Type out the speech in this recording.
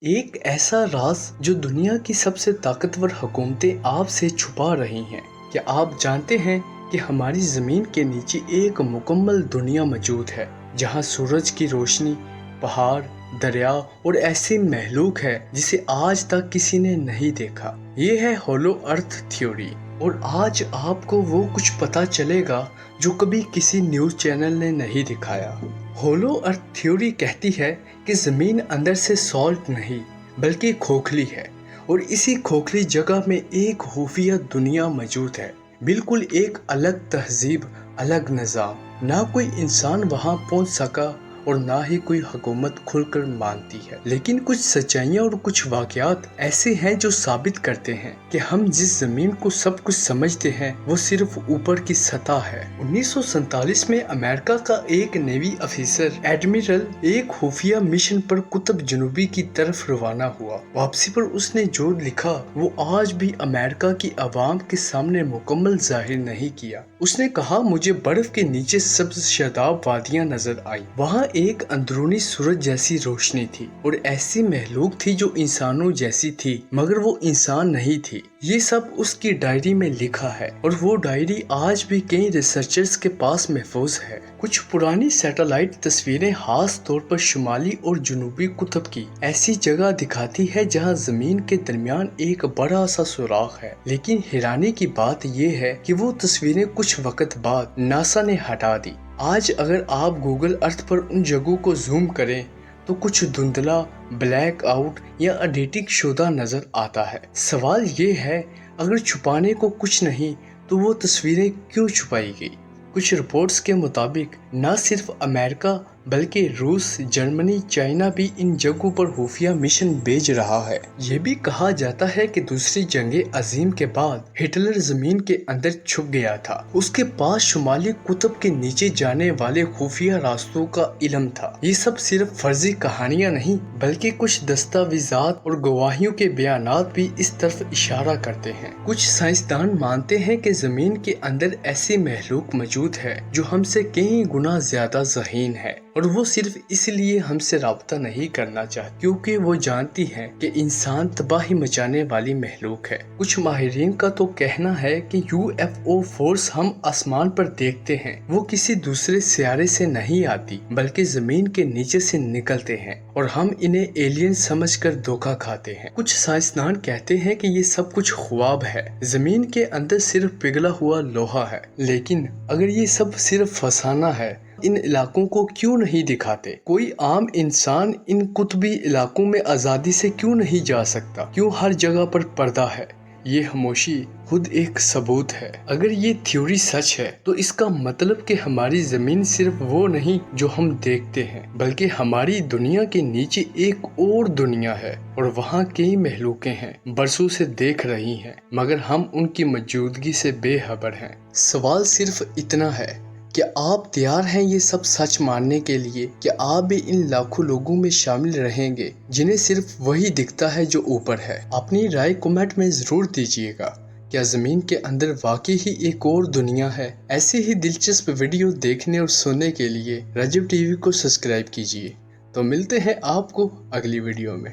ایک ایسا راز جو دنیا کی سب سے طاقتور حکومتیں آپ سے چھپا رہی ہیں۔ کیا آپ جانتے ہیں کہ ہماری زمین کے نیچے ایک مکمل دنیا موجود ہے جہاں سورج کی روشنی، پہاڑ، دریا اور ایسی مخلوق ہے جسے آج تک کسی نے نہیں دیکھا؟ یہ ہے ہولو ارتھ تھیوری، اور آج آپ کو وہ کچھ پتا چلے گا جو کبھی کسی نیوز چینل نے نہیں دکھایا۔ ہولو ارتھ تھیوری کہتی ہے کہ زمین اندر سے سالٹ نہیں بلکہ کھوکھلی ہے، اور اسی کھوکھلی جگہ میں ایک خفیہ دنیا موجود ہے، بالکل ایک الگ تہذیب، الگ نظام۔ نہ کوئی انسان وہاں پہنچ سکا اور نہ ہی کوئی حکومت کھل کر مانتی ہے، لیکن کچھ سچائیاں اور کچھ واقعات ایسے ہیں جو ثابت کرتے ہیں کہ ہم جس زمین کو سب کچھ سمجھتے ہیں وہ صرف اوپر کی سطح ہے۔ 1947 میں امریکہ کا ایک نیوی افسر ایڈمرل ایک خفیہ مشن پر قطب جنوبی کی طرف روانہ ہوا۔ واپسی پر اس نے جو لکھا وہ آج بھی امریکہ کی عوام کے سامنے مکمل ظاہر نہیں کیا۔ اس نے کہا، مجھے برف کے نیچے سبز شاداب وادیاں نظر آئی، وہاں ایک اندرونی سورج جیسی روشنی تھی اور ایسی مخلوق تھی جو انسانوں جیسی تھی مگر وہ انسان نہیں تھی۔ یہ سب اس کی ڈائری میں لکھا ہے، اور وہ ڈائری آج بھی کئی ریسرچرز کے پاس محفوظ ہے۔ کچھ پرانی سیٹلائٹ تصویریں خاص طور پر شمالی اور جنوبی قطب کی ایسی جگہ دکھاتی ہے جہاں زمین کے درمیان ایک بڑا سا سوراخ ہے، لیکن حیرانی کی بات یہ ہے کہ وہ تصویریں کچھ وقت بعد ناسا نے ہٹا دی۔ آج اگر آپ گوگل ارتھ پر ان جگہوں کو زوم کریں تو کچھ دھندلا، بلیک آؤٹ یا ایڈیٹنگ شدہ نظر آتا ہے۔ سوال یہ ہے، اگر چھپانے کو کچھ نہیں تو وہ تصویریں کیوں چھپائی گئی؟ کچھ رپورٹس کے مطابق نہ صرف امریکہ بلکہ روس، جرمنی، چائنا بھی ان جگہوں پر خفیہ مشن بھیج رہا ہے۔ یہ بھی کہا جاتا ہے کہ دوسری جنگ عظیم کے بعد ہٹلر زمین کے اندر چھپ گیا تھا، اس کے پاس شمالی قطب کے نیچے جانے والے خفیہ راستوں کا علم تھا۔ یہ سب صرف فرضی کہانیاں نہیں بلکہ کچھ دستاویزات اور گواہیوں کے بیانات بھی اس طرف اشارہ کرتے ہیں۔ کچھ سائنسدان مانتے ہیں کہ زمین کے اندر ایسی مخلوق موجود ہے جو ہم سے کئی گنا زیادہ ذہین ہے، اور وہ صرف اس لیے ہم سے رابطہ نہیں کرنا چاہتی کیونکہ وہ جانتی ہے کہ انسان تباہی مچانے والی مخلوق ہے۔ کچھ ماہرین کا تو کہنا ہے کہ یو ایف او فورس ہم آسمان پر دیکھتے ہیں وہ کسی دوسرے سیارے سے نہیں آتی بلکہ زمین کے نیچے سے نکلتے ہیں، اور ہم انہیں ایلین سمجھ کر دھوکہ کھاتے ہیں۔ کچھ سائنسدان کہتے ہیں کہ یہ سب کچھ خواب ہے، زمین کے اندر صرف پگھلا ہوا لوہا ہے۔ لیکن اگر یہ سب صرف فسانہ ہے، ان علاقوں کو کیوں نہیں دکھاتے؟ کوئی عام انسان ان قطبی علاقوں میں آزادی سے کیوں نہیں جا سکتا؟ کیوں ہر جگہ پر پردہ ہے؟ یہ خاموشی خود ایک ثبوت ہے۔ اگر یہ تھیوری سچ ہے تو اس کا مطلب کہ ہماری زمین صرف وہ نہیں جو ہم دیکھتے ہیں، بلکہ ہماری دنیا کے نیچے ایک اور دنیا ہے، اور وہاں کئی مخلوقیں ہیں برسوں سے دیکھ رہی ہیں مگر ہم ان کی موجودگی سے بے خبر ہیں۔ سوال صرف اتنا ہے، کیا آپ تیار ہیں یہ سب سچ ماننے کے لیے؟ کیا آپ بھی ان لاکھوں لوگوں میں شامل رہیں گے جنہیں صرف وہی دکھتا ہے جو اوپر ہے؟ اپنی رائے کمنٹ میں ضرور دیجیے گا۔ کیا زمین کے اندر واقعی ہی ایک اور دنیا ہے؟ ایسے ہی دلچسپ ویڈیو دیکھنے اور سننے کے لیے رجب ٹی وی کو سبسکرائب کیجیے۔ تو ملتے ہیں آپ کو اگلی ویڈیو میں۔